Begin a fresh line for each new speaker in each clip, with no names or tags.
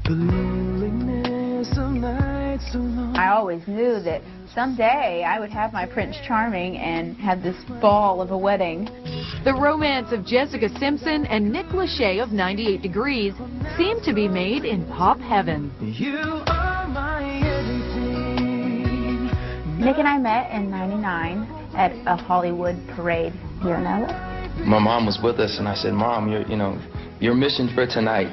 I always knew that someday I would have my Prince Charming and have this ball of a wedding.
The romance of Jessica Simpson and Nick Lachey of 98 Degrees seemed to be made in pop heaven.
You are my everything. Nick and I met in '99 at a Hollywood parade here in LA.
My mom was with us, and I said, "Mom, your mission for tonight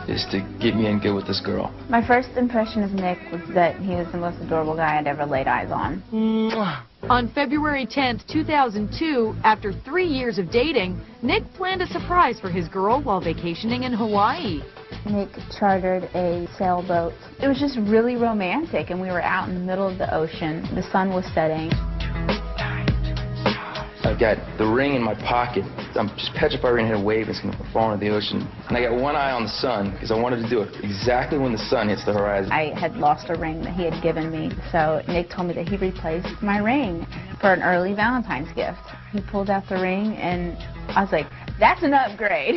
is to get me in good with this girl."
My first impression of Nick was that he was the most adorable guy I'd ever laid eyes on.
On February 10th, 2002, after 3 years of dating, Nick planned a surprise for his girl while vacationing in Hawaii.
Nick chartered a sailboat. It was just really romantic, and we were out in the middle of the ocean. The sun was setting.
I've got the ring in my pocket. I'm just petrified we're going to hit a wave and it's going to fall into the ocean. And I got one eye on the sun because I wanted to do it exactly when the sun hits the horizon.
I had lost a ring that he had given me, so Nick told me that he replaced my ring for an early Valentine's gift. He pulled out the ring, and I was like, that's an upgrade.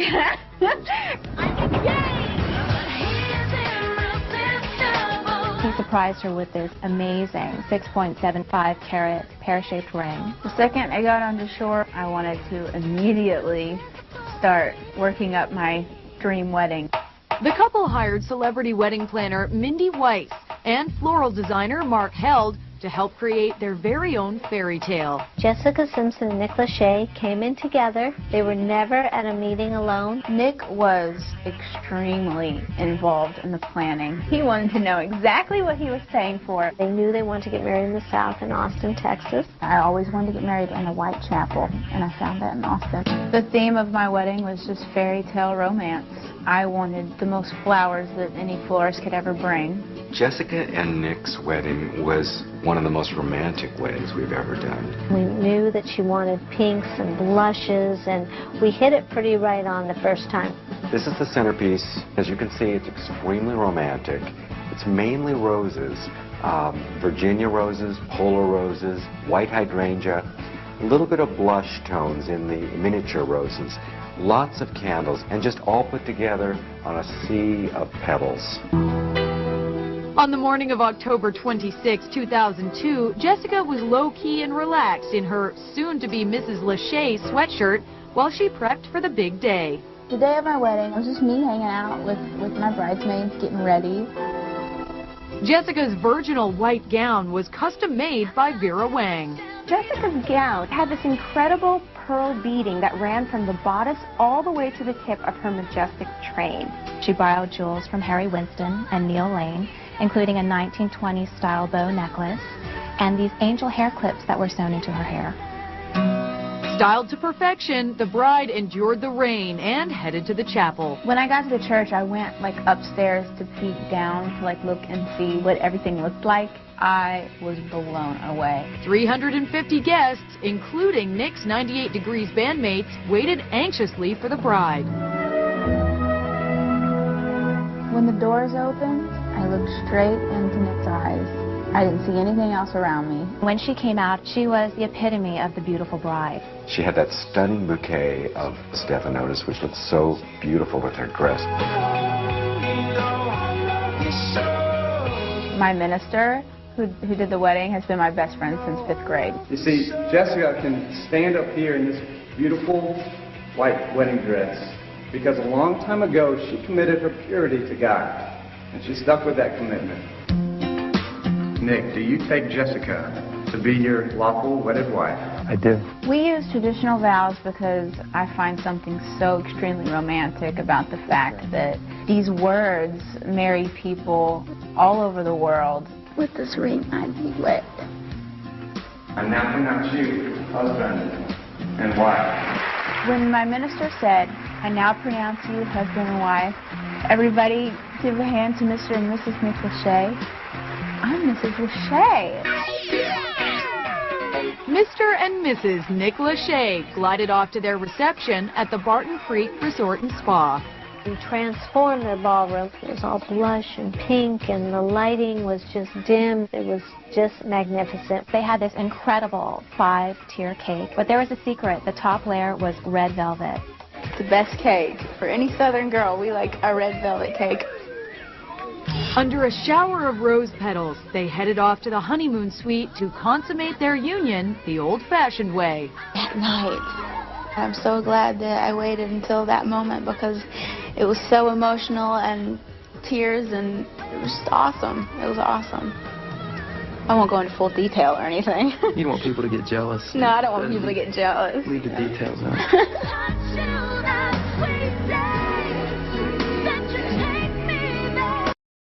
He surprised her with this amazing 6.75 carat pear-shaped ring.
The second I got onto shore, I wanted to immediately start working up my dream wedding.
The couple hired celebrity wedding planner Mindy Weiss and floral designer Mark Held to help create their very own fairy tale.
Jessica Simpson and Nick Lachey came in together. They were never at a meeting alone.
Nick was extremely involved in the planning. He wanted to know exactly what he was paying for.
They knew they wanted to get married in the South, in Austin, Texas.
I always wanted to get married in a white chapel, and I found that in Austin. The theme of my wedding was just fairy tale romance. I wanted the most flowers that any florist could ever bring.
Jessica and Nick's wedding was one of the most romantic weddings we've ever done.
We knew that she wanted pinks and blushes, and we hit it pretty right on the first time.
This is the centerpiece. As you can see, it's extremely romantic. It's mainly roses, Virginia roses, polar roses, white hydrangea, a little bit of blush tones in the miniature roses, lots of candles, and just all put together on a sea of petals.
On the morning of October 26, 2002, Jessica was low-key and relaxed in her soon-to-be Mrs. Lachey sweatshirt while she prepped for the big day.
The day of my wedding, it was just me hanging out with my bridesmaids, getting ready.
Jessica's virginal white gown was custom-made by Vera Wang.
Jessica's gown had this incredible pearl beading that ran from the bodice all the way to the tip of her majestic train.
She borrowed jewels from Harry Winston and Neil Lane, including a 1920s style bow necklace and these angel hair clips that were sewn into her hair.
Styled to perfection, the bride endured the rain and headed to the chapel.
When I got to the church, I went upstairs to peek down to look and see what everything looked like. I was blown away.
350 guests, including Nick's 98 Degrees bandmates, waited anxiously for the bride.
When the doors opened, I looked straight into Nick's eyes. I didn't see anything else around me.
When she came out, she was the epitome of the beautiful bride.
She had that stunning bouquet of stephanotis, which looked so beautiful with her dress.
My minister, who did the wedding, has been my best friend since 5th grade.
You see, Jessica can stand up here in this beautiful white wedding dress because a long time ago she committed her purity to God, and she stuck with that commitment. Nick, do you take Jessica to be your lawful wedded wife?
I do.
We use traditional vows because I find something so extremely romantic about the fact that these words marry people all over the world. With this ring, I be wed.
I now pronounce you husband and wife.
When my minister said, I now pronounce you husband and wife, everybody give a hand to Mr. and Mrs. Nick Lachey. I'm Mrs. Lachey.
Mr. and Mrs. Nick Lachey glided off to their reception at the Barton Creek Resort and Spa.
We transformed their ballroom. It was all blush and pink, and the lighting was just dim. It was just magnificent. They had this incredible 5-tier cake, but there was a secret. The top layer was red velvet.
It's the best cake. For any Southern girl, we like a red velvet cake.
Under a shower of rose petals, they headed off to the honeymoon suite to consummate their union the old-fashioned way.
At night. I'm so glad that I waited until that moment because it was so emotional and tears, and it was just awesome. It was awesome. I won't go into full detail or anything.
You don't want people to get jealous.
No, I don't want people to get jealous.
Leave the details out.